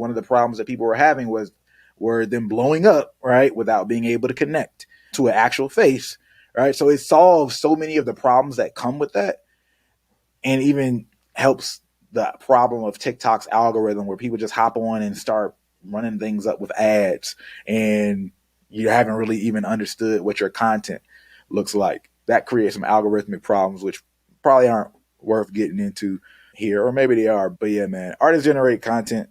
One of the problems that people were having were them blowing up, right, without being able to connect to an actual face, right? So it solves so many of the problems that come with that, and even helps the problem of TikTok's algorithm where people just hop on and start running things up with ads, and you haven't really even understood what your content looks like. That creates some algorithmic problems, which probably aren't worth getting into here, or maybe they are. But yeah, man, artist generated content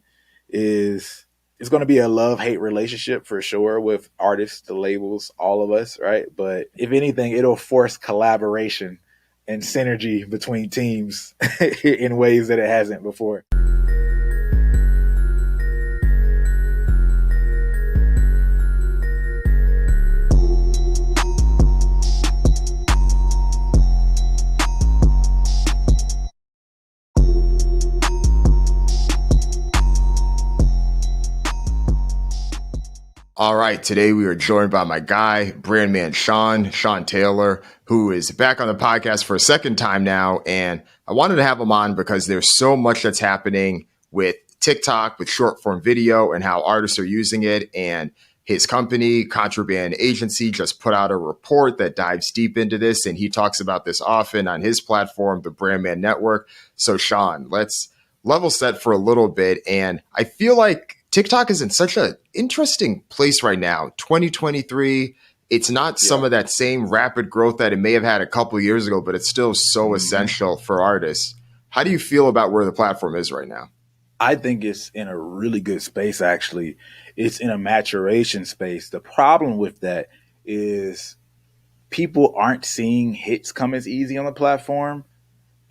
is it's going to be a love-hate relationship for sure with artists, the labels, all of us, right? But if anything, it'll force collaboration and synergy between teams in ways that it hasn't before. All right, today we are joined by my guy, brand man Sean Taylor, who is back on the podcast for a second time now. And I wanted to have him on because there's so much that's happening with TikTok, with short form video and how artists are using it. And his company, Contraband Agency, just put out a report that dives deep into this. And he talks about this often on his platform, the Brand Man Network. So Sean, let's level set for a little bit. And I feel like TikTok is in such an interesting place right now. 2023, it's not some of that same rapid growth that it may have had a couple of years ago, but it's still so essential for artists. How do you feel about where the platform is right now? I think it's in a really good space, actually. It's in a maturation space. The problem with that is people aren't seeing hits come as easy on the platform,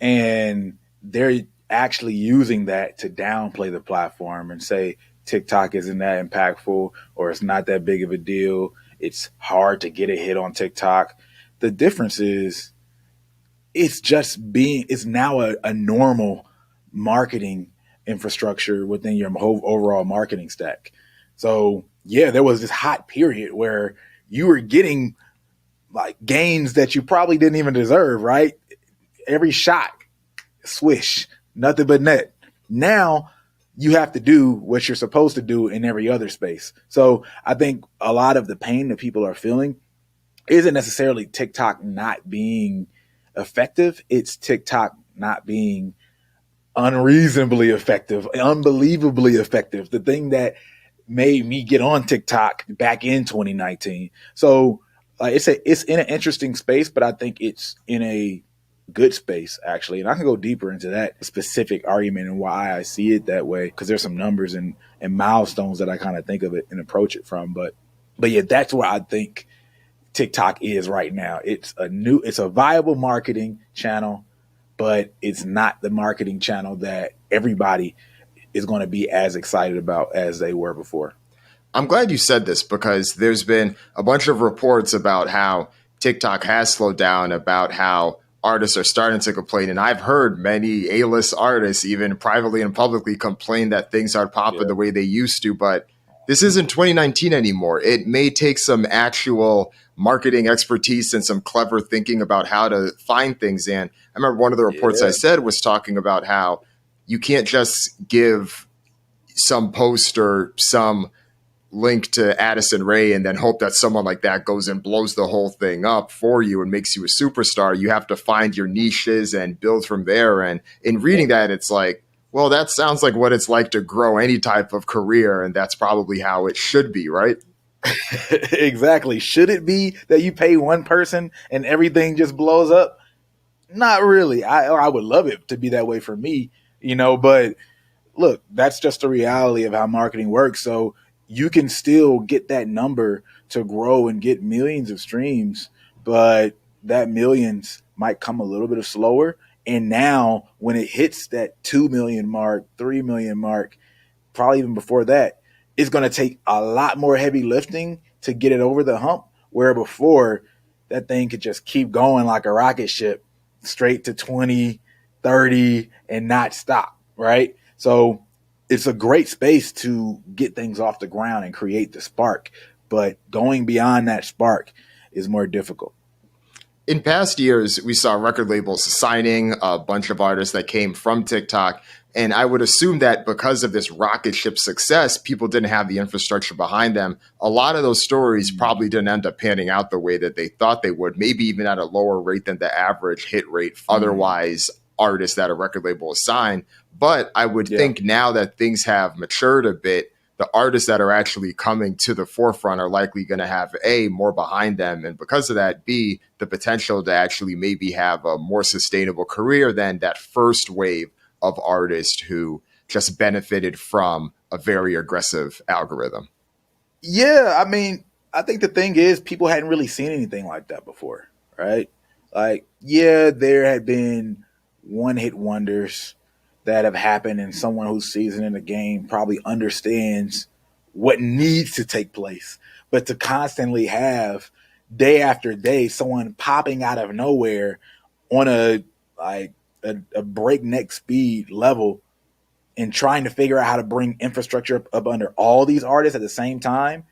and they're actually using that to downplay the platform and say, TikTok isn't that impactful, or it's not that big of a deal. It's hard to get a hit on TikTok. The difference is it's now a normal marketing infrastructure within your whole overall marketing stack. So yeah, there was this hot period where you were getting like gains that you probably didn't even deserve, right? Every shot, swish, nothing but net. Now you have to do what you're supposed to do in every other space. So I think a lot of the pain that people are feeling isn't necessarily TikTok not being effective. It's TikTok not being unreasonably effective, unbelievably effective. The thing that made me get on TikTok back in 2019. So it's in an interesting space, but I think it's in a good space, actually. And I can go deeper into that specific argument and why I see it that way, because there's some numbers and milestones that I kind of think of it and approach it from. But yeah, that's where I think TikTok is right now. It's a viable marketing channel, but it's not the marketing channel that everybody is going to be as excited about as they were before. I'm glad you said this, because there's been a bunch of reports about how TikTok has slowed down, about how artists are starting to complain. And I've heard many A-list artists, even privately and publicly, complain that things aren't popping the way they used to. But this isn't 2019 anymore. It may take some actual marketing expertise and some clever thinking about how to find things. And I remember one of the reports I said was talking about how you can't just give some post or some link to Addison Rae and then hope that someone like that goes and blows the whole thing up for you and makes you a superstar. You have to find your niches and build from there. And in reading that, it's like, well, that sounds like what it's like to grow any type of career. And that's probably how it should be, right? Exactly. Should it be that you pay one person and everything just blows up? Not really. I would love it to be that way for me, but look, that's just the reality of how marketing works. So you can still get that number to grow and get millions of streams, but that millions might come a little bit slower. And now when it hits that 2 million mark, 3 million mark, probably even before that, it's going to take a lot more heavy lifting to get it over the hump, where before that thing could just keep going like a rocket ship straight to 20, 30 and not stop, right? So it's a great space to get things off the ground and create the spark, but going beyond that spark is more difficult. In past years, we saw record labels signing a bunch of artists that came from TikTok, And I would assume that because of this rocket ship success, people didn't have the infrastructure behind them. A lot of those stories probably didn't end up panning out the way that they thought they would, maybe even at a lower rate than the average hit rate otherwise artists that a record label is signed. But I would Yeah. think now that things have matured a bit, the artists that are actually coming to the forefront are likely going to have A, more behind them. And because of that, B, the potential to actually maybe have a more sustainable career than that first wave of artists who just benefited from a very aggressive algorithm. Yeah, I mean, I think the thing is people hadn't really seen anything like that before, right? Like, yeah, there had been one hit wonders that have happened, and someone who's seasoned in the game probably understands what needs to take place. But to constantly have day after day someone popping out of nowhere on like a breakneck speed level and trying to figure out how to bring infrastructure up under all these artists at the same time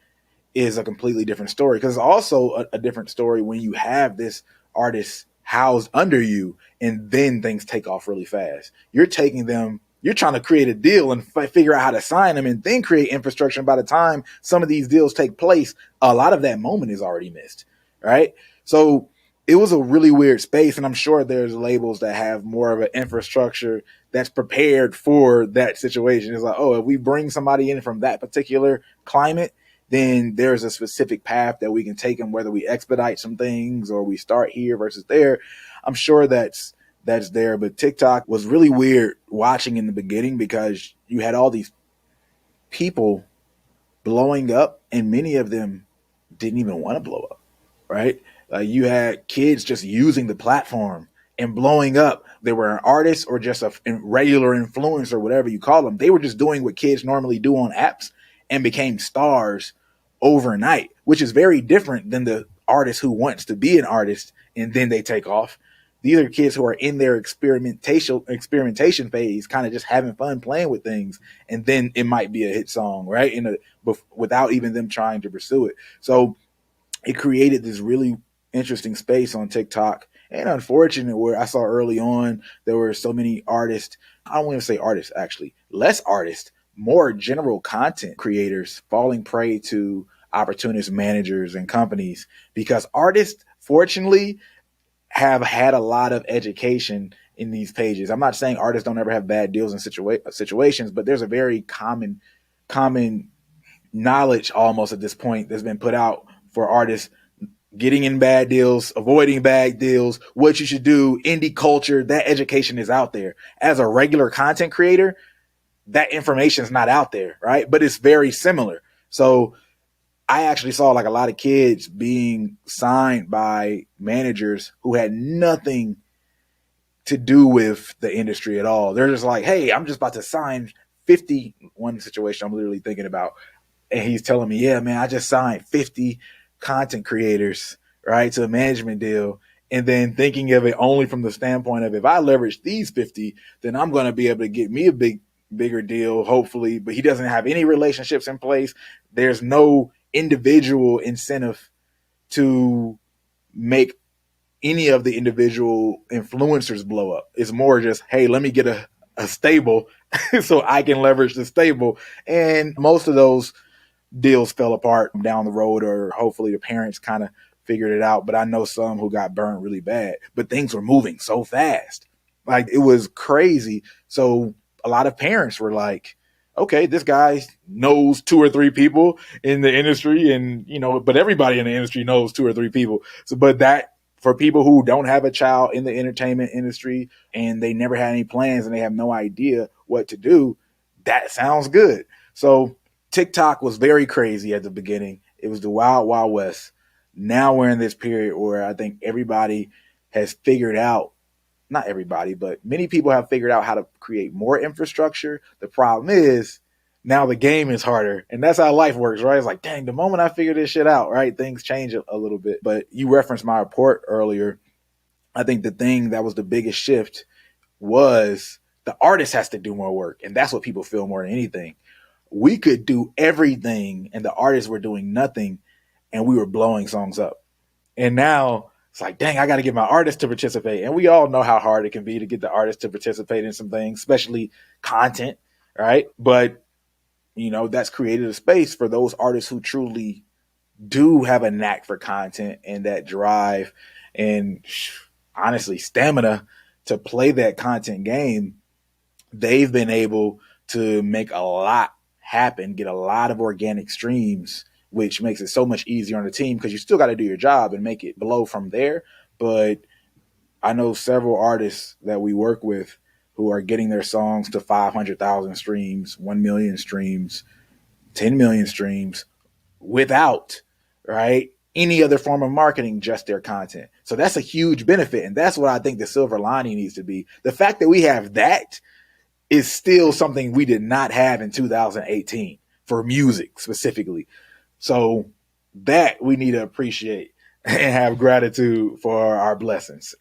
is a completely different story. Because it's also a different story when you have this artist housed under you and then things take off really fast. You're taking them, you're trying to create a deal and figure out how to sign them and then create infrastructure. And by the time some of these deals take place, a lot of that moment is already missed, right? So it was a really weird space. And I'm sure there's labels that have more of an infrastructure that's prepared for that situation. It's like, oh, if we bring somebody in from that particular climate, then there's a specific path that we can take them, whether we expedite some things or we start here versus there. I'm sure that's there. But TikTok was really weird watching in the beginning because you had all these people blowing up and many of them didn't even want to blow up, right? You had kids just using the platform and blowing up. They were an artist or just a regular influencer, whatever you call them. They were just doing what kids normally do on apps and became stars overnight, which is very different than the artist who wants to be an artist and then they take off. These are kids who are in their experimentation phase, kind of just having fun playing with things, and then it might be a hit song, right? Without even them trying to pursue it. So it created this really interesting space on TikTok. And unfortunate, where I saw early on, there were so many artists. I don't want to say artists, actually, less artists, more general content creators falling prey to opportunist managers and companies because artists, fortunately, have had a lot of education in these pages. I'm not saying artists don't ever have bad deals in situations, but there's a very common knowledge almost at this point that's been put out for artists getting in bad deals, avoiding bad deals, what you should do, indie culture. That education is out there. As a regular content creator, that information is not out there, right? But it's very similar. So I actually saw like a lot of kids being signed by managers who had nothing to do with the industry at all. They're just like, hey, I'm just about to sign 50. One situation I'm literally thinking about. And he's telling me, yeah, man, I just signed 50 content creators, right, to a management deal. And then thinking of it only from the standpoint of if I leverage these 50, then I'm going to be able to get me a bigger deal, hopefully. But he doesn't have any relationships in place. There's no individual incentive to make any of the individual influencers blow up. It's more just, hey, let me get a stable so I can leverage the stable. And most of those deals fell apart down the road, or hopefully the parents kind of figured it out. But I know some who got burned really bad. But things were moving so fast. Like it was crazy. So a lot of parents were like, okay, this guy knows two or three people in the industry, and but everybody in the industry knows two or three people. So, but that for people who don't have a child in the entertainment industry and they never had any plans and they have no idea what to do, that sounds good. So TikTok was very crazy at the beginning. It was the wild, wild west. Now we're in this period where I think everybody has figured out, not everybody, but many people have figured out how to create more infrastructure. The problem is now the game is harder, and that's how life works, right? It's like, dang, the moment I figure this shit out, right, things change a little bit. But you referenced my report earlier. I think the thing that was the biggest shift was the artist has to do more work, and that's what people feel more than anything. We could do everything, and the artists were doing nothing, and we were blowing songs up. And now it's like, dang, I got to get my artist to participate. And we all know how hard it can be to get the artist to participate in some things, especially content, right? But, that's created a space for those artists who truly do have a knack for content and that drive and honestly stamina to play that content game. They've been able to make a lot happen, get a lot of organic streams, which makes it so much easier on the team because you still got to do your job and make it blow from there. But I know several artists that we work with who are getting their songs to 500,000 streams, 1 million streams, 10 million streams without, right, any other form of marketing, just their content. So that's a huge benefit. And that's what I think the silver lining needs to be. The fact that we have that is still something we did not have in 2018 for music specifically. So that we need to appreciate and have gratitude for our blessings.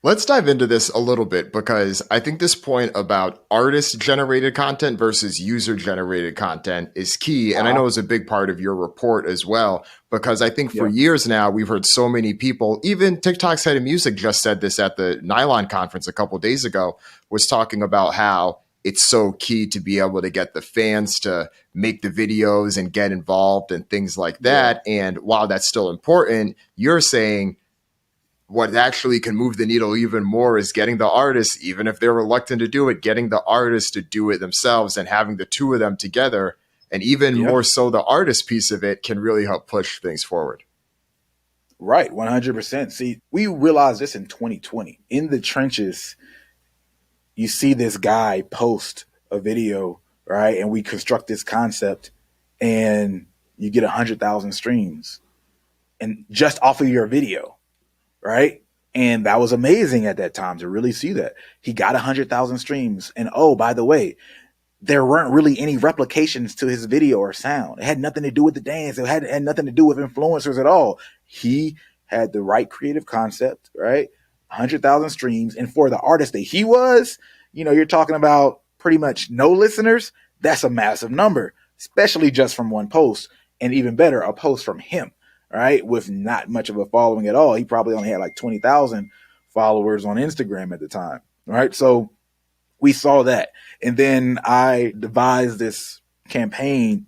Let's dive into this a little bit because I think this point about artist generated content versus user generated content is key. And I know it's a big part of your report as well, because I think for years now, we've heard so many people, even TikTok's head of music just said this at the Nylon conference a couple of days ago, was talking about how it's so key to be able to get the fans to make the videos and get involved and things like that. And while that's still important, you're saying what actually can move the needle even more is getting the artists, even if they're reluctant to do it, getting the artists to do it themselves and having the two of them together. And even more so, the artist piece of it can really help push things forward. Right. 100%. See, we realized this in 2020 in the trenches. You see this guy post a video, right? And we construct this concept and you get 100,000 streams and just off of your video. Right. And that was amazing at that time to really see that he got 100,000 streams. And oh, by the way, there weren't really any replications to his video or sound. It had nothing to do with the dance. It had nothing to do with influencers at all. He had the right creative concept, right? 100,000 streams. And for the artist that he was, you're talking about pretty much no listeners. That's a massive number, especially just from one post. And even better, a post from him. Right, with not much of a following at all. He probably only had like 20,000 followers on Instagram at the time. Right, so we saw that. And then I devised this campaign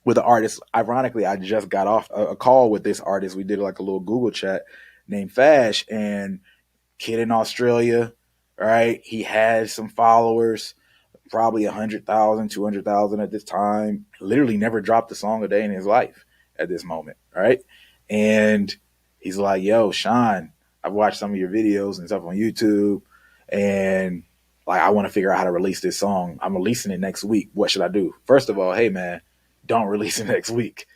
with an artist. Ironically, I just got off a call with this artist. We did like a little Google chat named Fash, and kid in Australia, right? He has some followers, probably 100,000, 200,000 at this time. Literally never dropped a song a day in his life at this moment, right? And he's like, yo, Sean, I've watched some of your videos and stuff on YouTube, and like I want to figure out how to release this song. I'm releasing it next week. What should I do? First of all, hey man, don't release it next week.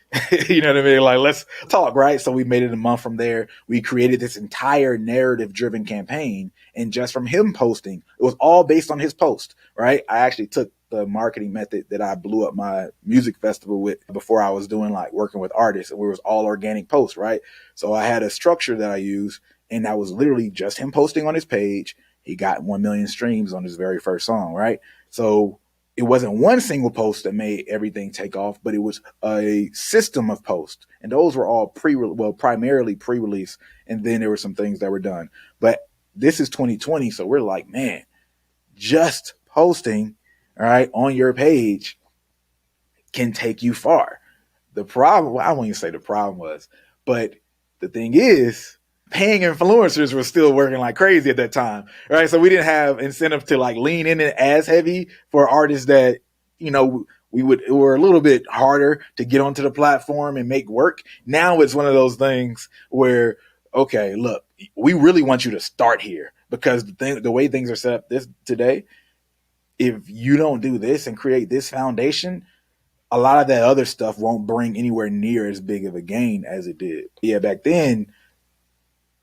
You know what I mean? Like, let's talk, right? So we made it a month from there. We created this entire narrative driven campaign. And just from him posting, it was all based on his post, right? I actually took the marketing method that I blew up my music festival with before I was doing like working with artists, and it was all organic posts, right? So I had a structure that I used, and that was literally just him posting on his page. He got 1 million streams on his very first song, right? So it wasn't one single post that made everything take off, but it was a system of posts. And those were all primarily pre-release. And then there were some things that were done. But this is 2020. So we're like, man, just posting, all right, on your page can take you far. The problem, well, I won't even say the problem was, but the thing is, paying influencers was still working like crazy at that time, right? So we didn't have incentive to like lean in it as heavy for artists that, it were a little bit harder to get onto the platform and make work. Now it's one of those things where, okay, look, we really want you to start here because the way things are set up today, if you don't do this and create this foundation, a lot of that other stuff won't bring anywhere near as big of a gain as it did. Yeah, back then,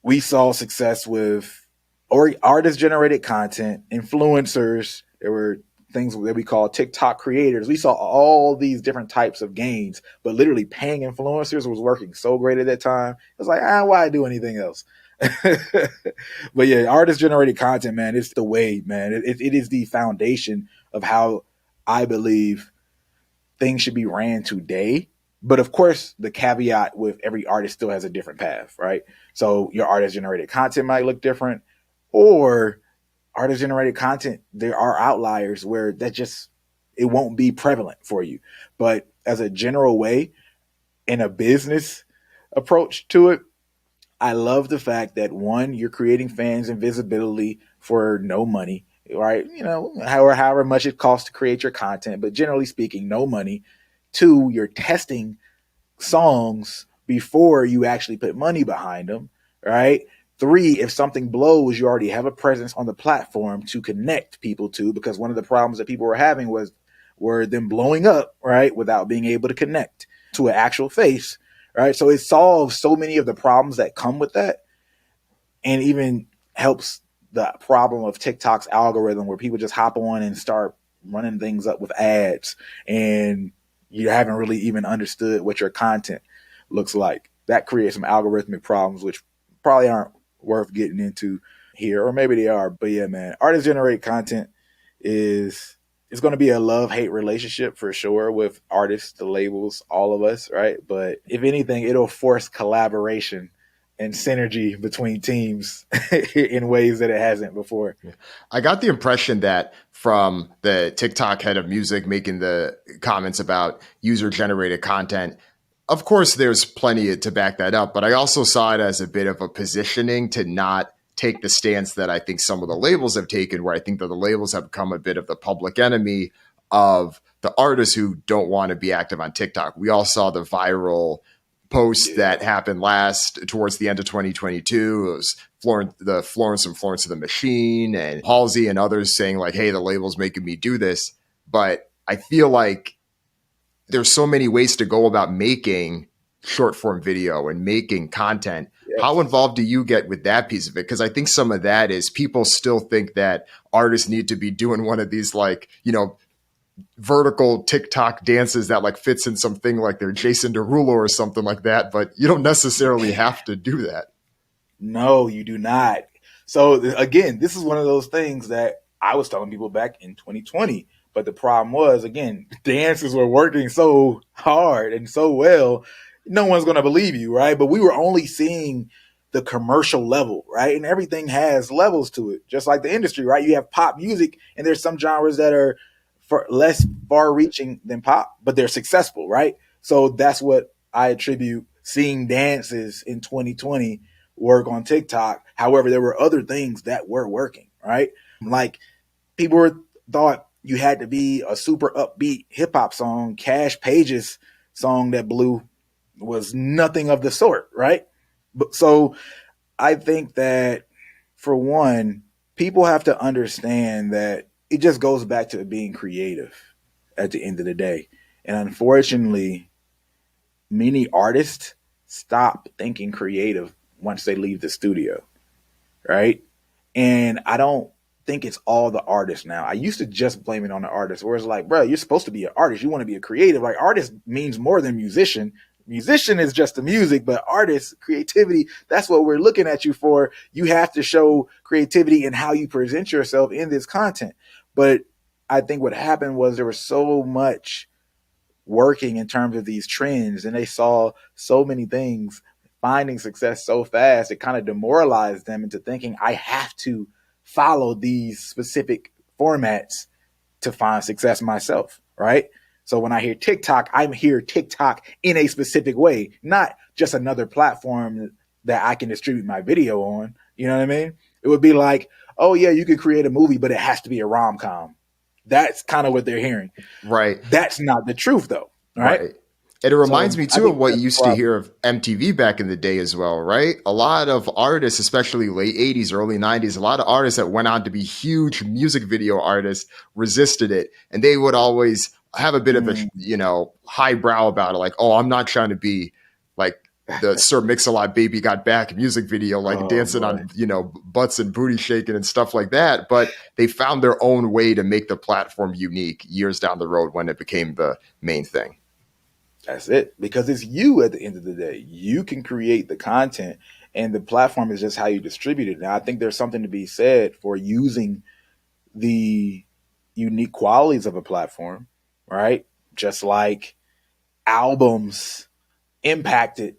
we saw success with artist-generated content, influencers. There were things that we call TikTok creators. We saw all these different types of gains, but literally paying influencers was working so great at that time. It was like, why do anything else? But yeah, artist-generated content, man, it's the way, man. It is the foundation of how I believe things should be ran today But of course, the caveat with every artist still has a different path, right? So your artist generated content might look different, or artist generated content, there are outliers where that just it won't be prevalent for you. But as a general way, in a business approach to it, I love the fact that one, you're creating fans and visibility for no money, right? You know, however much it costs to create your content, but generally speaking, no money. Two, you're testing songs before you actually put money behind them, right? Three, if something blows, you already have a presence on the platform to connect people to, because one of the problems that people were having were them blowing up, right, without being able to connect to an actual face, right? So it solves so many of the problems that come with that, and even helps the problem of TikTok's algorithm where people just hop on and start running things up with ads, and you haven't really even understood what your content looks like. That creates some algorithmic problems, which probably aren't worth getting into here, or maybe they are. But yeah, man, artist generated content is it's going to be a love hate relationship for sure with artists, the labels, all of us, right? But if anything, it'll force collaboration and synergy between teams in ways that it hasn't before. I got the impression that from the TikTok head of music making the comments about user generated content, of course, there's plenty to back that up, but I also saw it as a bit of a positioning to not take the stance that I think some of the labels have taken, where I think that the labels have become a bit of the public enemy of the artists who don't want to be active on TikTok. We all saw the viral post that happened towards the end of 2022. It was Florence and Florence of the Machine and Halsey and others saying like, hey, the label's making me do this. But I feel like there's so many ways to go about making short form video and making content. Yes. How involved do you get with that piece of it? Because I think some of that is people still think that artists need to be doing one of these, like, you know, vertical TikTok dances that like fits in something like they're Jason Derulo or something like that. But you don't necessarily have to do that. No, you do not. So again, this is one of those things that I was telling people back in 2020. But the problem was, again, dances were working so hard and so well, no one's going to believe you, right? But we were only seeing the commercial level, right? And everything has levels to it, just like the industry, right? You have pop music, and there's some genres that are less far-reaching than pop, but they're successful, right? So that's what I attribute seeing dances in 2020 work on TikTok. However, there were other things that were working, right? Like people thought you had to be a super upbeat hip hop song. Cash Page's song that blew was nothing of the sort, right? So I think that for one, people have to understand that it just goes back to being creative at the end of the day. And unfortunately, many artists stop thinking creative once they leave the studio, right? And I don't think it's all the artists now. I used to just blame it on the artist, where it's like, bro, you're supposed to be an artist. You want to be a creative. Like, artist means more than musician. Musician is just the music, but artist, creativity, that's what we're looking at you for. You have to show creativity in how you present yourself in this content. But I think what happened was there was so much working in terms of these trends, and they saw so many things finding success so fast, it kind of demoralized them into thinking, I have to follow these specific formats to find success myself, right? So when I hear TikTok, I'm here TikTok in a specific way, not just another platform that I can distribute my video on. You know what I mean? It would be like, oh yeah, you could create a movie, but it has to be a rom-com. That's kind of what they're hearing. Right. That's not the truth though, right? And it reminds me too of what you that's used to hear of MTV back in the day as well, right? A lot of artists, especially late 80s, early 90s, a lot of artists that went on to be huge music video artists resisted it. And they would always have a bit of a, you know, highbrow about it. Like, oh, I'm not trying to be like the Sir Mix-a-Lot Baby Got Back music video, like dancing on, you know, butts and booty shaking and stuff like that. But they found their own way to make the platform unique years down the road when it became the main thing. That's it. Because it's you at the end of the day. You can create the content, and the platform is just how you distribute it. Now, I think there's something to be said for using the unique qualities of a platform, right? Just like albums impacted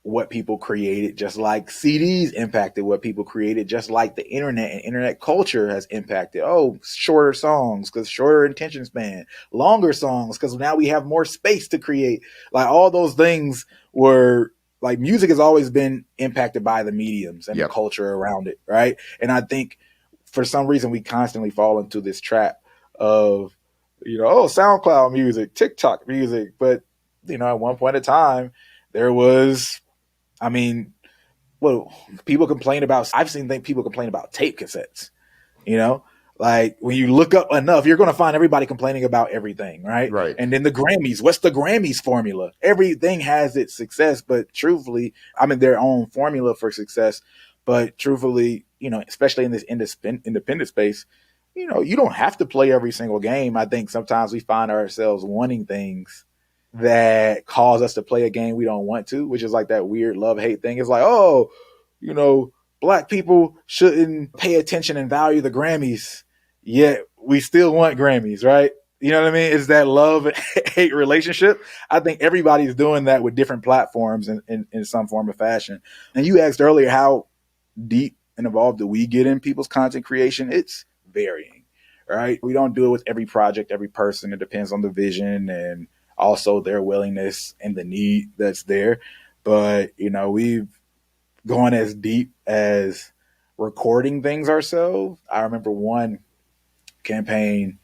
what people created, just like CDs impacted what people created, just like the internet and internet culture has impacted. Oh, shorter songs because shorter attention span, longer songs because now we have more space to create. Like all those things were like music has always been impacted by the mediums and the Yep. culture around it, right? And I think for some reason we constantly fall into this trap of, oh, SoundCloud music, TikTok music, but at one point in time there was, I mean, well, people complain about. I've seen people complain about tape cassettes. You know, like when you look up enough, you're going to find everybody complaining about everything, right? Right. And then the Grammys. What's the Grammys formula? Everything has its success, but truthfully, I mean, their own formula for success. But truthfully, especially in this independent space, you don't have to play every single game. I think sometimes we find ourselves wanting things that cause us to play a game we don't want to, which is like that weird love-hate thing. It's like, oh, you know, black people shouldn't pay attention and value the Grammys, yet we still want Grammys, right? You know what I mean? It's that love and hate relationship. I think everybody's doing that with different platforms in some form or fashion. And you asked earlier how deep and involved do we get in people's content creation? It's varying, right? We don't do it with every project, every person. It depends on the vision and also their willingness and the need that's there. But, we've gone as deep as recording things ourselves. I remember one campaign,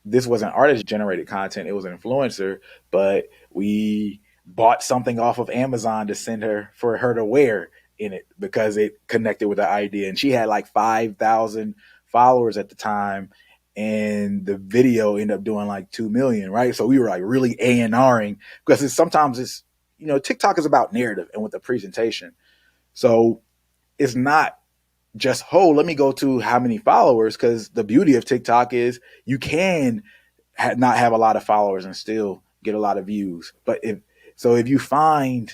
this wasn't artist generated content, it was an influencer, but we bought something off of Amazon to send her for her to wear in it because it connected with the idea. And she had like 5,000 followers at the time. And the video ended up doing like 2 million, right? So we were like really A&Ring because sometimes it's, TikTok is about narrative and with the presentation. So it's not just, oh, let me go to how many followers, because the beauty of TikTok is you can not have a lot of followers and still get a lot of views. But if you find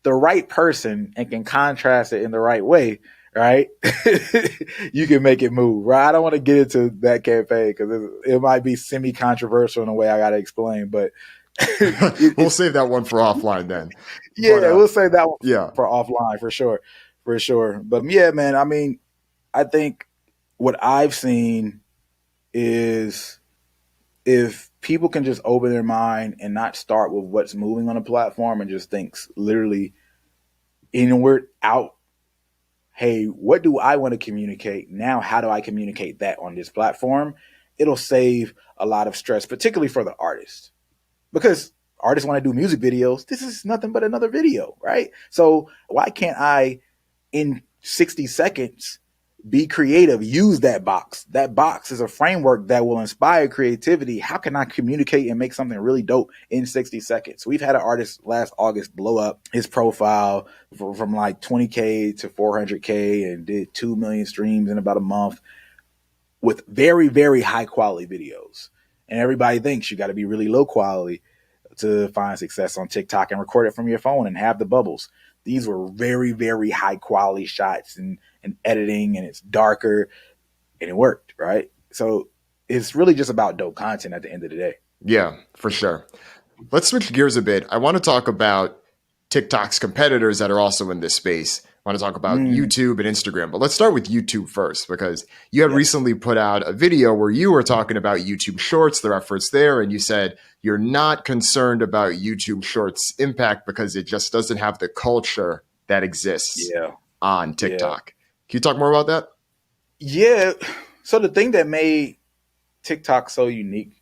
the right person and can contrast it in the right way, right, you can make it move, right? I don't want to get into that campaign because it might be semi-controversial in a way I got to explain, but We'll save that one for offline then. Yeah, But, we'll save that one yeah. for offline for sure. For sure. But yeah, man, I mean, I think what I've seen is if people can just open their mind and not start with what's moving on a platform and just thinks literally inward out, hey, what do I want to communicate? Now, how do I communicate that on this platform? It'll save a lot of stress, particularly for the artist. Because artists want to do music videos. This is nothing but another video, right? So why can't I, in 60 seconds, be creative, use that box? That box is a framework that will inspire creativity. How can I communicate and make something really dope in 60 seconds? We've had an artist last August blow up his profile from like 20K to 400K and did 2 million streams in about a month with very, very high quality videos. And everybody thinks you got to be really low quality to find success on TikTok and record it from your phone and have the bubbles. These were very, very high quality shots and editing, and it's darker, and it worked, right? So it's really just about dope content at the end of the day. Yeah, for sure. Let's switch gears a bit. I want to talk about TikTok's competitors that are also in this space. I want to talk about YouTube and Instagram, but let's start with YouTube first, because you had recently put out a video where you were talking about YouTube Shorts, their efforts there, and you said you're not concerned about YouTube Shorts' impact because it just doesn't have the culture that exists on TikTok. Yeah. Can you talk more about that? Yeah. So the thing that made TikTok so unique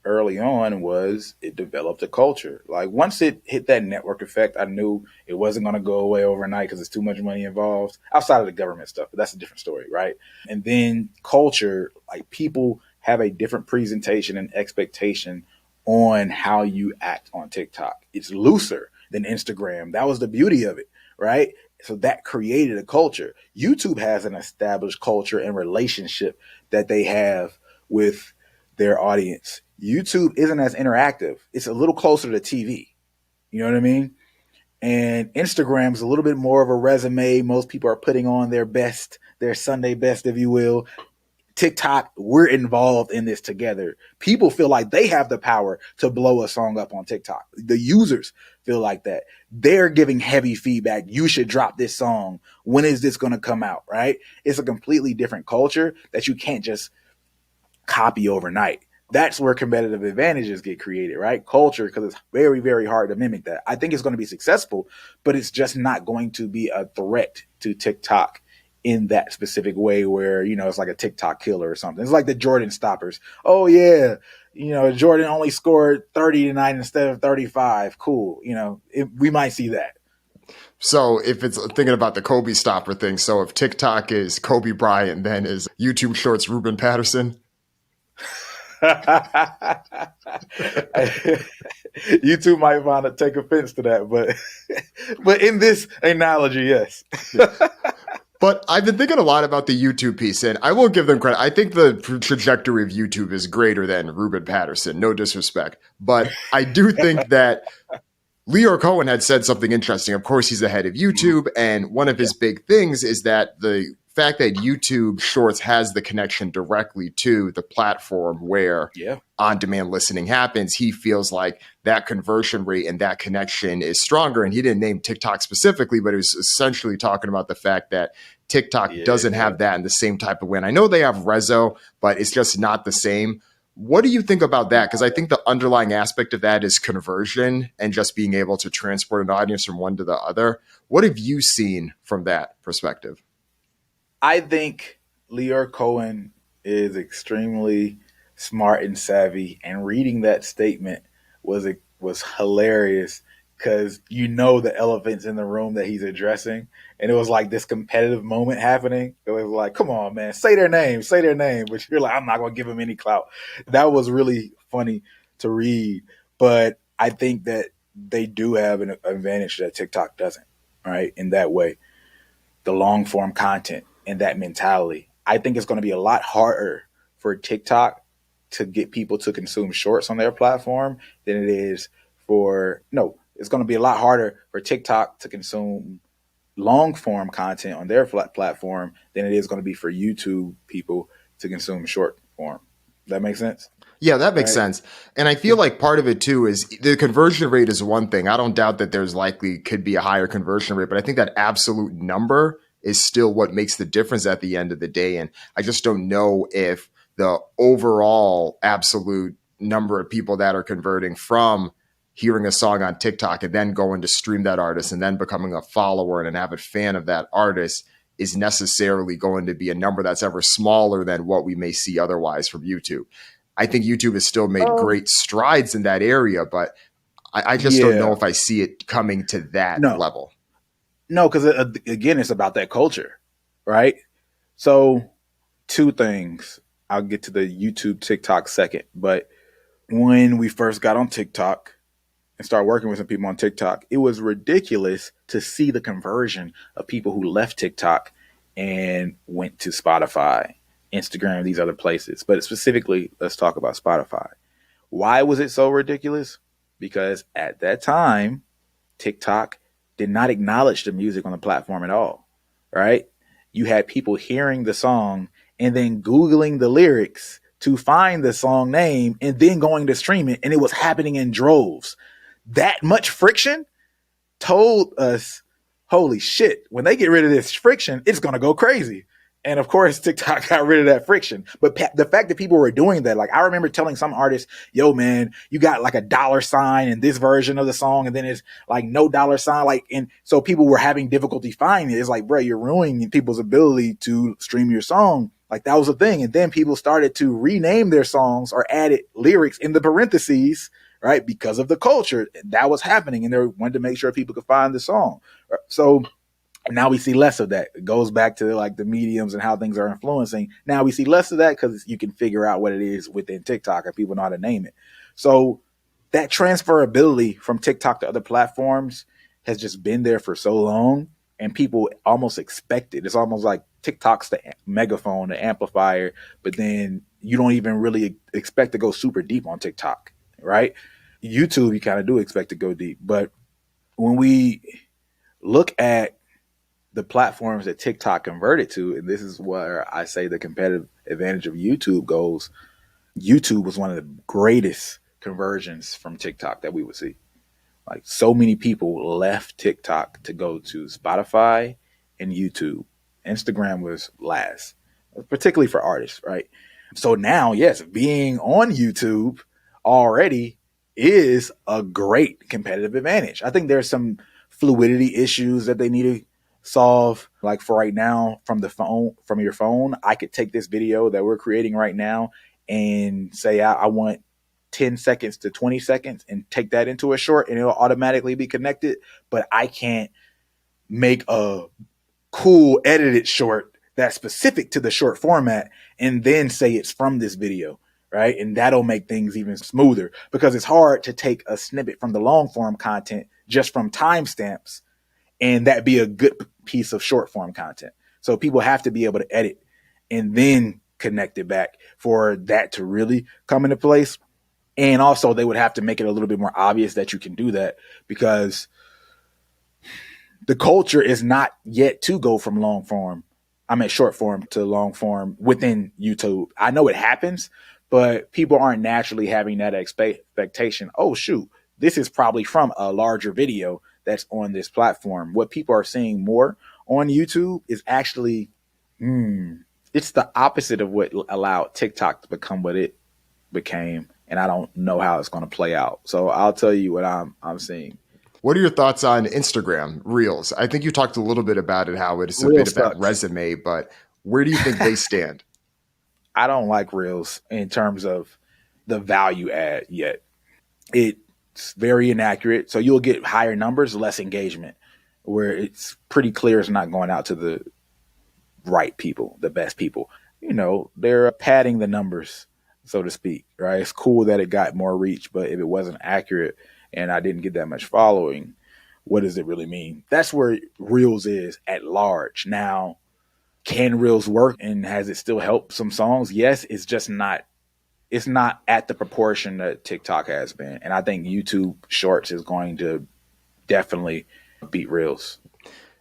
early on was it developed a culture. Like once it hit that network effect, I knew it wasn't going to go away overnight because there's too much money involved outside of the government stuff. But that's a different story, right? And then culture, like people have a different presentation and expectation on how you act on TikTok. It's looser than Instagram. That was the beauty of it, right? So that created a culture. YouTube has an established culture and relationship that they have with their audience. YouTube isn't as interactive. It's a little closer to TV. You know what I mean? And Instagram's a little bit more of a resume. Most people are putting on their best, their Sunday best, if you will. TikTok, we're involved in this together. People feel like they have the power to blow a song up on TikTok. The users feel like that. They're giving heavy feedback. You should drop this song. When is this going to come out? Right? It's a completely different culture that you can't just copy overnight. That's where competitive advantages get created, right? Culture, because it's very, very hard to mimic that. I think it's going to be successful, but it's just not going to be a threat to TikTok in that specific way where, it's like a TikTok killer or something. It's like the Jordan stoppers. Oh, yeah. Jordan only scored 39 instead of 35. Cool. We might see that. So if it's thinking about the Kobe stopper thing, so if TikTok is Kobe Bryant, then is YouTube Shorts Ruben Patterson? You two might want to take offense to that, but in this analogy, yes. But I've been thinking a lot about the YouTube piece, and I will give them credit. I think the trajectory of YouTube is greater than Ruben Patterson. No disrespect, but I do think that Lyor Cohen had said something interesting. Of course, he's the head of YouTube, and one of his big things is that the fact that YouTube Shorts has the connection directly to the platform where on-demand listening happens, he feels like that conversion rate and that connection is stronger. And he didn't name TikTok specifically, but he was essentially talking about the fact that TikTok doesn't have that in the same type of way. And I know they have Rezo, but it's just not the same. What do you think about that? Because I think the underlying aspect of that is conversion and just being able to transport an audience from one to the other. What have you seen from that perspective? I think Lyor Cohen is extremely smart and savvy, and reading that statement was hilarious because the elephants in the room that he's addressing, and it was like this competitive moment happening. It was like, come on, man, say their name, but you're like, I'm not going to give them any clout. That was really funny to read, but I think that they do have an advantage that TikTok doesn't, right? In that way, the long form content and that mentality. I think it's going to be a lot harder for TikTok to get people to consume shorts on their platform than it is it's going to be a lot harder for TikTok to consume long form content on their platform than it is going to be for YouTube people to consume short form. That makes sense? Yeah, that makes sense. And I feel like part of it too is the conversion rate is one thing. I don't doubt that there's likely could be a higher conversion rate, but I think that absolute number is still what makes the difference at the end of the day. And I just don't know if the overall absolute number of people that are converting from hearing a song on TikTok and then going to stream that artist and then becoming a follower and an avid fan of that artist is necessarily going to be a number that's ever smaller than what we may see otherwise from YouTube. I think YouTube has still made great strides in that area, but I just don't know if I see it coming to that level. No, because again, it's about that culture, right? So, two things. I'll get to the YouTube TikTok second, but when we first got on TikTok and started working with some people on TikTok, it was ridiculous to see the conversion of people who left TikTok and went to Spotify, Instagram, these other places. But specifically, let's talk about Spotify. Why was it so ridiculous? Because at that time, TikTok did not acknowledge the music on the platform at all, right? You had people hearing the song and then Googling the lyrics to find the song name and then going to stream it. And it was happening in droves. That much friction told us, holy shit, when they get rid of this friction, it's going to go crazy. And of course, TikTok got rid of that friction. But the fact that people were doing that, like I remember telling some artists, yo, man, you got like a $sign in this version of the song. And then it's like no $sign. Like, and so people were having difficulty finding it. It's like, bro, you're ruining people's ability to stream your song. Like that was a thing. And then people started to rename their songs or added lyrics in the parentheses, right? Because of the culture that was happening. And they wanted to make sure people could find the song. So now we see less of that. It goes back to like the mediums and how things are influencing. Now we see less of that because you can figure out what it is within TikTok and people know how to name it. So that transferability from TikTok to other platforms has just been there for so long, and people almost expect it. It's almost like TikTok's the megaphone, the amplifier, but then you don't even really expect to go super deep on TikTok, right? YouTube, you kind of do expect to go deep. But when we look at the platforms that TikTok converted to, and this is where I say the competitive advantage of YouTube goes. YouTube was one of the greatest conversions from TikTok that we would see. Like so many people left TikTok to go to Spotify and YouTube. Instagram was last, particularly for artists, right? So now, yes, being on YouTube already is a great competitive advantage. I think there's some fluidity issues that they need to solve. Like for right now, from your phone, I could take this video that we're creating right now and say I want 10 seconds to 20 seconds and take that into a short and it'll automatically be connected. But I can't make a cool edited short that's specific to the short format and then say it's from this video, right? And that'll make things even smoother because it's hard to take a snippet from the long form content just from timestamps and that be a good piece of short form content. So people have to be able to edit and then connect it back for that to really come into place. And also they would have to make it a little bit more obvious that you can do that because the culture is not yet to go from short form to long form within YouTube. I know it happens, but people aren't naturally having that expectation. Oh, shoot, this is probably from a larger video that's on this platform. What people are seeing more on YouTube is actually, it's the opposite of what allowed TikTok to become what it became. And I don't know how it's going to play out. So I'll tell you what I'm seeing. What are your thoughts on Instagram Reels? I think you talked a little bit about it, how it's a Real bit of that sucks. resume, but where do you think they stand? I don't like Reels in terms of the value add yet. It's very inaccurate. So you'll get higher numbers, less engagement, where it's pretty clear it's not going out to the right people, the best people. You know, they're padding the numbers, so to speak, right? It's cool that it got more reach, but if it wasn't accurate and I didn't get that much following, what does it really mean? That's where Reels is at large. Now, can Reels work and has it still helped some songs? Yes, it's not at the proportion that TikTok has been. And I think YouTube Shorts is going to definitely beat Reels.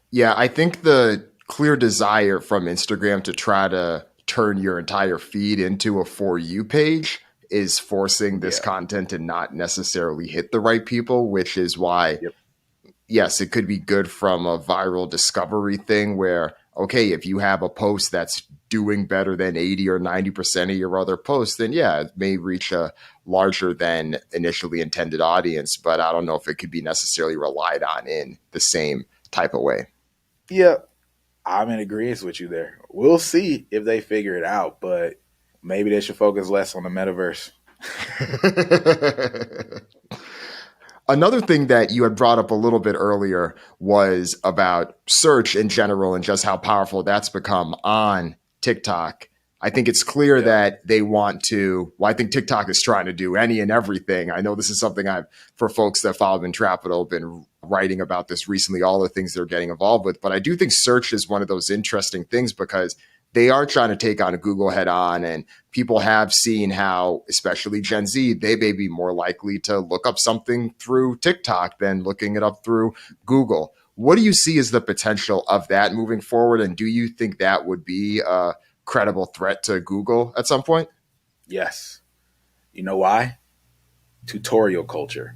Yeah, I think the clear desire from Instagram to try to turn your entire feed into a For You page is forcing this Yeah. content to not necessarily hit the right people, which is why, Yep. yes, it could be good from a viral discovery thing where, okay, if you have a post that's doing better than 80 or 90% of your other posts, then yeah, it may reach a larger than initially intended audience, but I don't know if it could be necessarily relied on in the same type of way. Yeah. I'm in agreement with you there. We'll see if they figure it out, but maybe they should focus less on the metaverse. Another thing that you had brought up a little bit earlier was about search in general and just how powerful that's become on TikTok. I think it's clear Yep. that they want to, well, I think TikTok is trying to do any and everything. I know this is something for folks that follow in Trapital, been writing about this recently, all the things they're getting involved with. But I do think search is one of those interesting things because they are trying to take on Google head on, and people have seen how, especially Gen Z, they may be more likely to look up something through TikTok than looking it up through Google. What do you see as the potential of that moving forward? And do you think that would be a credible threat to Google at some point? Yes. You know why? Tutorial culture.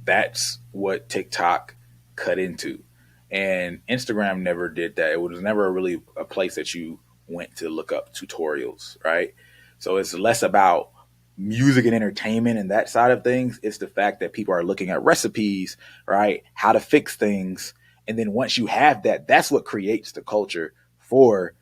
That's what TikTok cut into. And Instagram never did that. It was never really a place that you went to look up tutorials, right? So it's less about music and entertainment and that side of things. It's the fact that people are looking at recipes, right? How to fix things. And then once you have that, that's what creates the culture for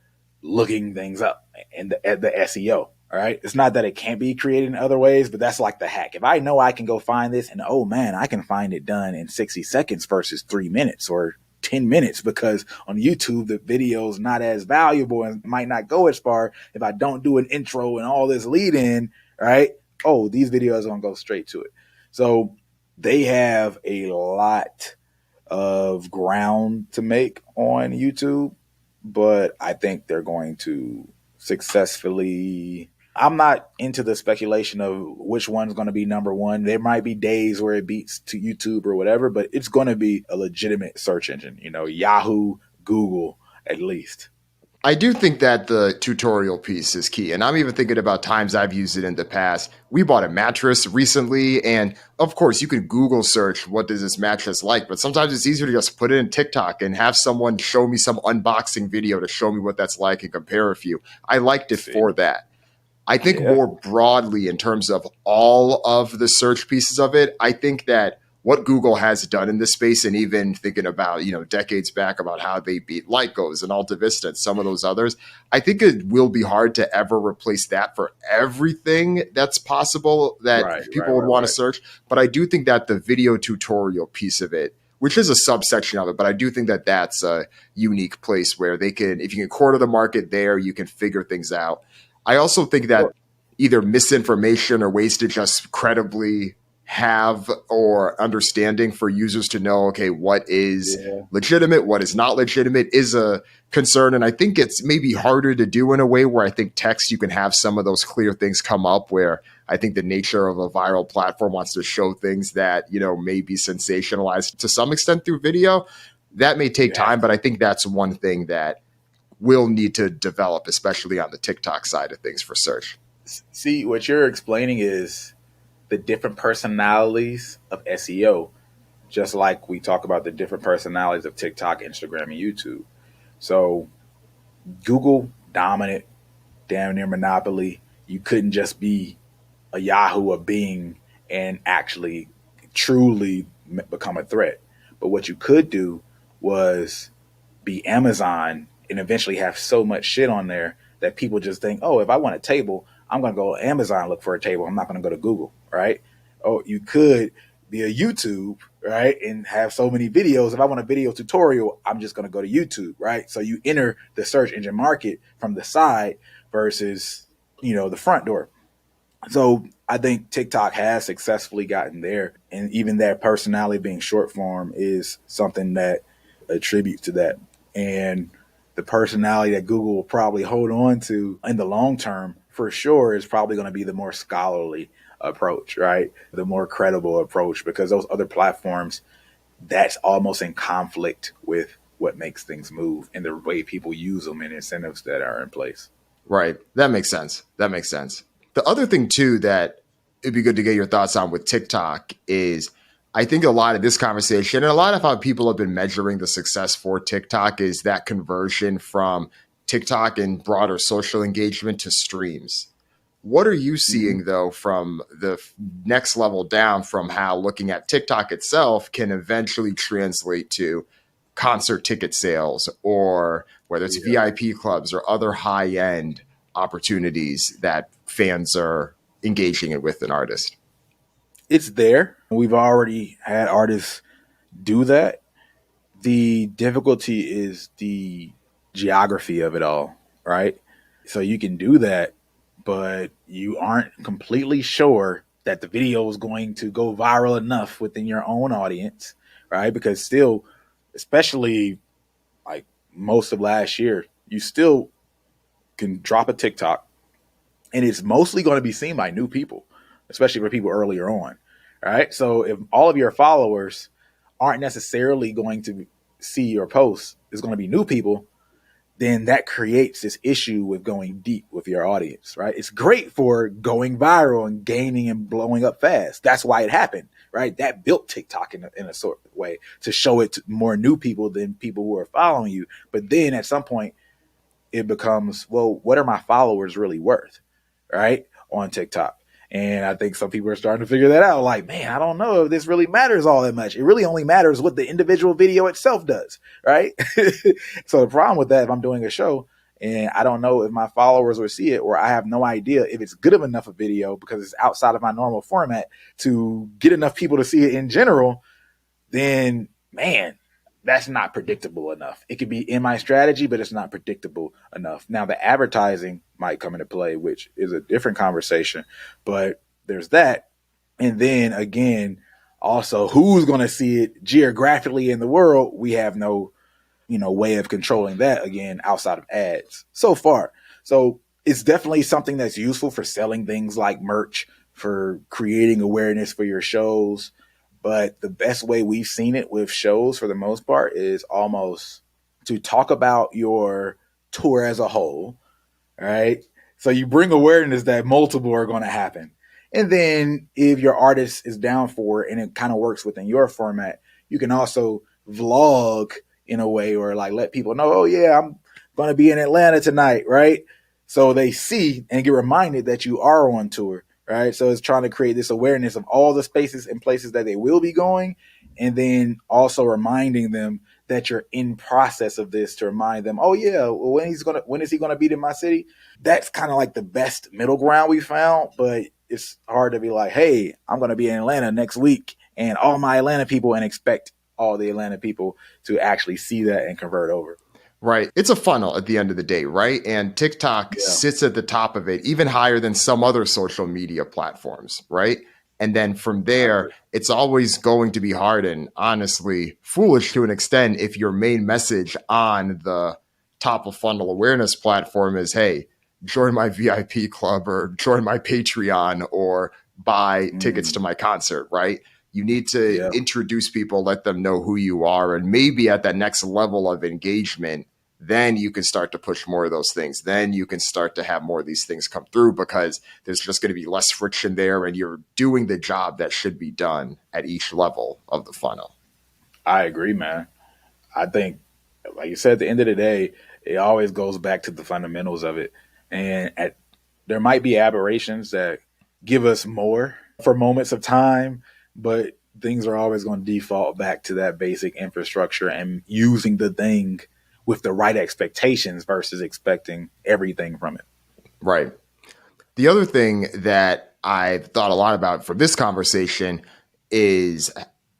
looking things up and the SEO. All right. It's not that it can't be created in other ways, but that's like the hack. If I know I can go find this and oh man, I can find it done in 60 seconds versus 3 minutes or 10 minutes because on YouTube, the video is not as valuable and might not go as far if I don't do an intro and all this lead in, right? Oh, these videos are going to go straight to it. So they have a lot of ground to make on YouTube, but I think they're going to successfully. I'm not into the speculation of which one's going to be number one. There might be days where it beats to YouTube or whatever, but it's going to be a legitimate search engine. You know, Yahoo, Google at least. I do think that the tutorial piece is key. And I'm even thinking about times I've used it in the past. We bought a mattress recently, and of course, you can Google search what does this mattress like, but sometimes it's easier to just put it in TikTok and have someone show me some unboxing video to show me what that's like and compare a few. I liked it See, for that. I think yeah, more broadly in terms of all of the search pieces of it, I think that what Google has done in this space, and even thinking about, decades back about how they beat Lycos and Alta Vista and some of those others, I think it will be hard to ever replace that for everything that's possible that right, right, people would right, want to right. search. But I do think that the video tutorial piece of it, which is a subsection of it, but I do think that that's a unique place where they can, if you can corner the market there, you can figure things out. I also think Sure. that either misinformation or ways to just credibly have or understanding for users to know, okay, what is Yeah, legitimate, what is not legitimate is a concern. And I think it's maybe harder to do in a way where I think text, you can have some of those clear things come up where I think the nature of a viral platform wants to show things that, may be sensationalized to some extent through video. That may take you have time, but to. I think that's one thing that will need to develop, especially on the TikTok side of things for search. See, what you're explaining is the different personalities of SEO, just like we talk about the different personalities of TikTok, Instagram, and YouTube. So Google dominant, damn near monopoly. You couldn't just be a Yahoo or Bing and actually truly become a threat. But what you could do was be Amazon and eventually have so much shit on there that people just think, oh, if I want a table, I'm going to go to Amazon, look for a table. I'm not going to go to Google, right? Oh, you could be a YouTube, right? And have so many videos. If I want a video tutorial, I'm just going to go to YouTube, right? So you enter the search engine market from the side versus, the front door. So I think TikTok has successfully gotten there, and even that personality being short form is something that attributes to that. And the personality that Google will probably hold on to in the long term, for sure, is probably going to be the more scholarly approach, right? The more credible approach, because those other platforms, that's almost in conflict with what makes things move and the way people use them and incentives that are in place. Right. That makes sense. That makes sense. The other thing, too, that it'd be good to get your thoughts on with TikTok is I think a lot of this conversation and a lot of how people have been measuring the success for TikTok is that conversion from TikTok and broader social engagement to streams. What are you Mm-hmm. seeing, though, from the next level down from how looking at TikTok itself can eventually translate to concert ticket sales or whether it's Yeah. VIP clubs or other high end opportunities that fans are engaging in with an artist? It's there. We've already had artists do that. The difficulty is the geography of it all, right? So you can do that, but you aren't completely sure that the video is going to go viral enough within your own audience, right? Because still, especially like most of last year, you still can drop a TikTok and it's mostly going to be seen by new people, especially for people earlier on, right? So if all of your followers aren't necessarily going to see your posts, it's going to be new people, then that creates this issue with going deep with your audience, right? It's great for going viral and gaining and blowing up fast. That's why it happened, right? That built TikTok in a sort of way to show it to more new people than people who are following you. But then at some point, it becomes, well, what are my followers really worth, right? On TikTok. And I think some people are starting to figure that out. Like, man, I don't know if this really matters all that much. It really only matters what the individual video itself does, right? So the problem with that, if I'm doing a show and I don't know if my followers will see it, or I have no idea if it's good enough a video because it's outside of my normal format to get enough people to see it in general, then man, that's not predictable enough. It could be in my strategy, but it's not predictable enough. Now, the advertising might come into play, which is a different conversation, but there's that. And then again, also, who's going to see it geographically in the world? We have no, way of controlling that again outside of ads so far. So it's definitely something that's useful for selling things like merch, for creating awareness for your shows, but the best way we've seen it with shows for the most part is almost to talk about your tour as a whole, right? So you bring awareness that multiple are going to happen. And then if your artist is down for it and it kind of works within your format, you can also vlog in a way or like let people know, oh yeah, I'm going to be in Atlanta tonight, right? So they see and get reminded that you are on tour, right? So it's trying to create this awareness of all the spaces and places that they will be going, and then also reminding them that you're in process of this to remind them, oh yeah, when is he gonna be in my city? That's kind of like the best middle ground we found, but it's hard to be like, hey, I'm gonna be in Atlanta next week and all my Atlanta people and expect all the Atlanta people to actually see that and convert over. Right. It's a funnel at the end of the day, right? And TikTok Yeah, sits at the top of it, even higher than some other social media platforms, right? And then from I there, agree. it's always going to be hard and honestly foolish to an extent if your main message on the top of funnel awareness platform is, hey, join my VIP club or join my Patreon or buy tickets to Mm, my concert, right? You need to yeah. introduce people, let them know who you are, and maybe at that next level of engagement, then you can start to push more of those things. Then you can start to have more of these things come through because there's just going to be less friction there and you're doing the job that should be done at each level of the funnel. I agree, man. I think, like you said, at the end of the day, it always goes back to the fundamentals of it. And there might be aberrations that give us more for moments of time, but things are always going to default back to that basic infrastructure and using the thing with the right expectations versus expecting everything from it. Right. The other thing that I've thought a lot about for this conversation is,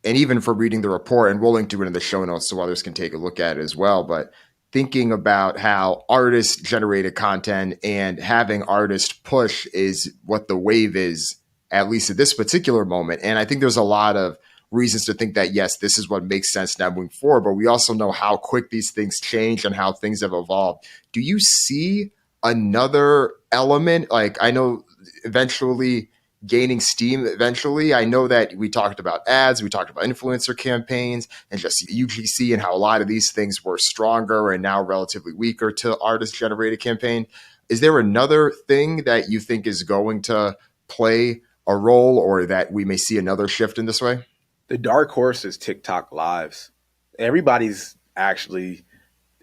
and even for reading the report, and we'll link to it in the show notes so others can take a look at it as well, but thinking about how artist generated content and having artists push is what the wave is, at least at this particular moment. And I think there's a lot of reasons to think that, yes, this is what makes sense now moving forward, but we also know how quick these things change and how things have evolved. Do you see another element? Like, I know eventually gaining steam eventually. I know that we talked about ads, we talked about influencer campaigns and just UGC and how a lot of these things were stronger and now relatively weaker to artist generated campaign. Is there another thing that you think is going to play a role or that we may see another shift in this way? The dark horse is TikTok lives. Everybody's actually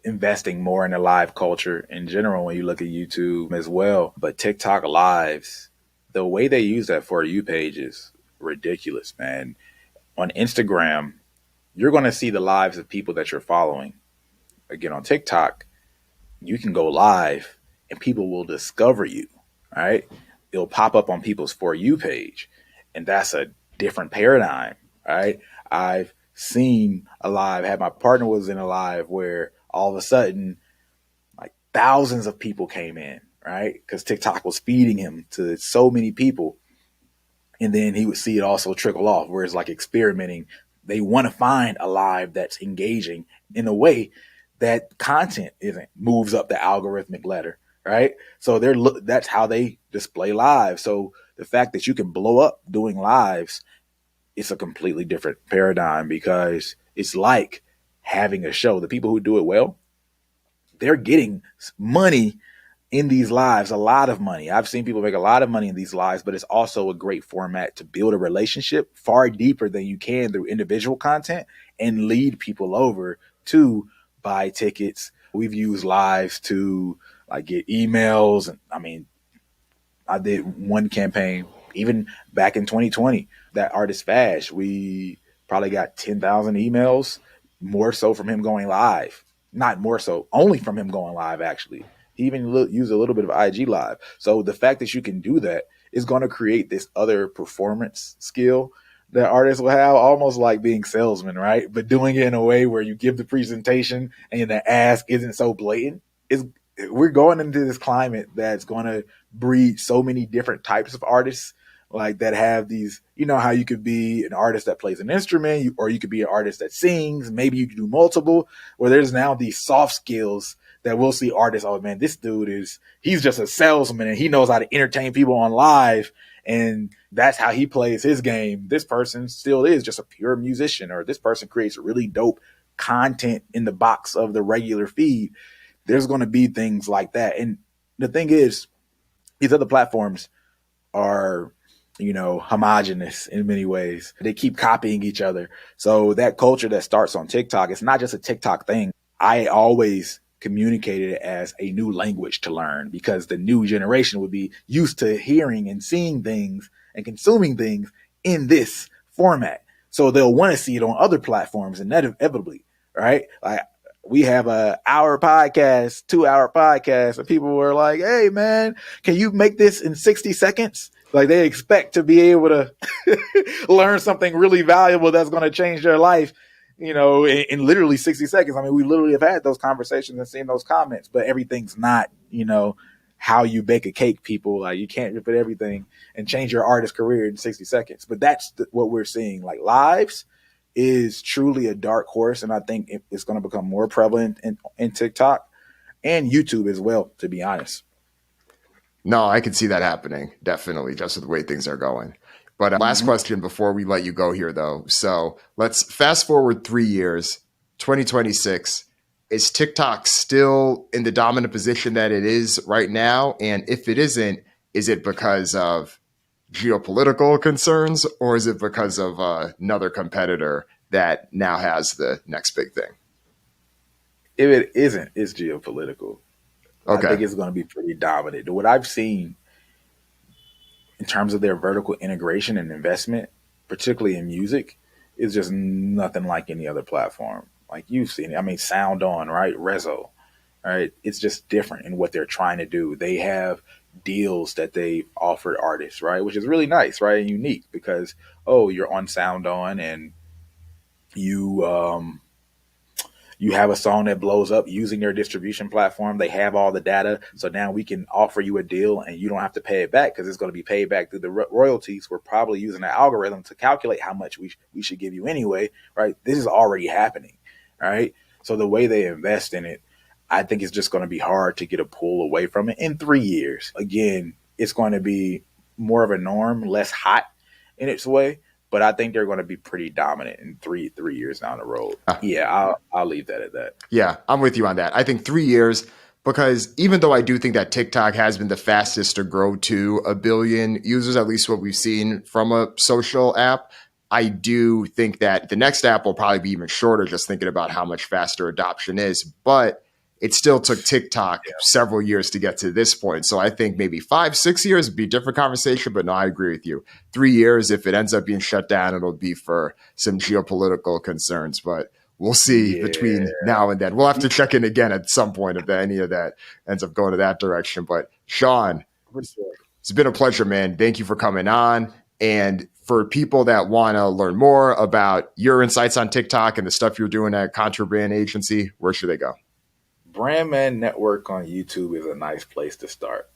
investing more in the live culture in general when you look at YouTube as well. But TikTok lives, the way they use that For You page is ridiculous, man. On Instagram, you're going to see the lives of people that you're following. Again, on TikTok, you can go live and people will discover you, right? It'll pop up on people's For You page. And that's a different paradigm, right? I've seen a live, had my partner was in a live where all of a sudden, like thousands of people came in, right? Because TikTok was feeding him to so many people. And then he would see it also trickle off, where it's like experimenting. They want to find a live that's engaging in a way that content isn't, moves up the algorithmic ladder, right? So that's how they display live. So the fact that you can blow up doing lives, it's a completely different paradigm because it's like having a show. The people who do it well, they're getting money in these lives, a lot of money. I've seen people make a lot of money in these lives, but it's also a great format to build a relationship far deeper than you can through individual content and lead people over to buy tickets. We've used lives to like get emails. And I mean, I did one campaign even back in 2020, that artist Fash. We probably got 10,000 emails, more so from him going live. Not more so, only from him going live, actually. He even used a little bit of IG live. So the fact that you can do that is going to create this other performance skill that artists will have, almost like being salesmen, right? But doing it in a way where you give the presentation and the ask isn't so blatant. Is We're going into this climate that's going to breed so many different types of artists, like that have these, you know, how you could be an artist that plays an instrument, or you could be an artist that sings. Maybe you could do multiple, where there's now these soft skills that we'll see artists, oh man, this dude he's just a salesman and he knows how to entertain people on live. And that's how he plays his game. This person still is just a pure musician, or this person creates really dope content in the box of the regular feed, there's going to be things like that. And the thing is, these other platforms are, homogenous in many ways. They keep copying each other. So that culture that starts on TikTok, it's not just a TikTok thing. I always communicated it as a new language to learn, because the new generation would be used to hearing and seeing things and consuming things in this format. So they'll want to see it on other platforms inevitably, right? Like, we have a hour podcast, 2 hour podcast, and people were like, "Hey man, can you make this in 60 seconds?" Like, they expect to be able to learn something really valuable that's going to change their life, in literally 60 seconds. I mean, we literally have had those conversations and seen those comments, but everything's not, how you bake a cake, people. Like, you can't put everything and change your artist career in 60 seconds. But that's what we're seeing. Like, lives is truly a dark horse, and I think it's going to become more prevalent in TikTok and YouTube as well, to be honest. No, I can see that happening, definitely, just with the way things are going. But last question before we let you go here, though. So let's fast forward 3 years, 2026. Is TikTok still in the dominant position that it is right now? And if it isn't, is it because of geopolitical concerns, or is it because of another competitor that now has the next big thing? If it isn't, it's geopolitical. I Okay. think it's going to be pretty dominant. What I've seen in terms of their vertical integration and investment, particularly in music, is just nothing like any other platform. Like, you've seen it. I mean, Sound On, right? Rezo, right? It's just different in what they're trying to do. They have deals that they've offered artists, right? Which is really nice, right? And unique, because, oh, you're on Sound On and you you have a song that blows up using their distribution platform. They have all the data. So now we can offer you a deal and you don't have to pay it back, because it's going to be paid back through the royalties. We're probably using an algorithm to calculate how much we should give you anyway, right? This is already happening, right? So the way they invest in it, I think it's just going to be hard to get a pull away from it in 3 years. Again, it's going to be more of a norm, less hot in its way, but I think they're going to be pretty dominant in three years down the road. Yeah, I'll leave that at that. Yeah, I'm with you on that. I think 3 years, because even though I do think that TikTok has been the fastest to grow to 1 billion users, at least what we've seen from a social app, I do think that the next app will probably be even shorter, just thinking about how much faster adoption is. But it still took TikTok several years to get to this point. So I think maybe 5, 6 years would be a different conversation. But no, I agree with you. 3 years, if it ends up being shut down, it'll be for some geopolitical concerns. But we'll see between now and then. We'll have to check in again at some point if any of that ends up going to that direction. But Sean, it's been a pleasure, man. Thank you for coming on. And for people that want to learn more about your insights on TikTok and the stuff you're doing at Contraband Agency, where should they go? Brandman Network on YouTube is a nice place to start.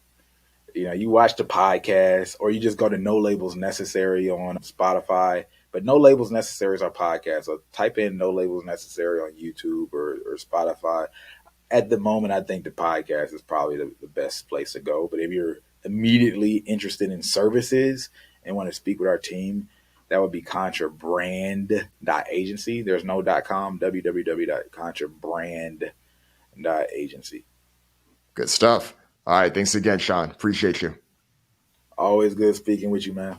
You watch the podcast, or you just go to No Labels Necessary on Spotify. But No Labels Necessary is our podcast. So type in No Labels Necessary on YouTube or Spotify. At the moment, I think the podcast is probably the best place to go. But if you're immediately interested in services and want to speak with our team, that would be contrabrand.agency. There's no .com, www.contrabrand.agency. Good stuff. All right. Thanks again, Sean. Appreciate you. Always good speaking with you, man.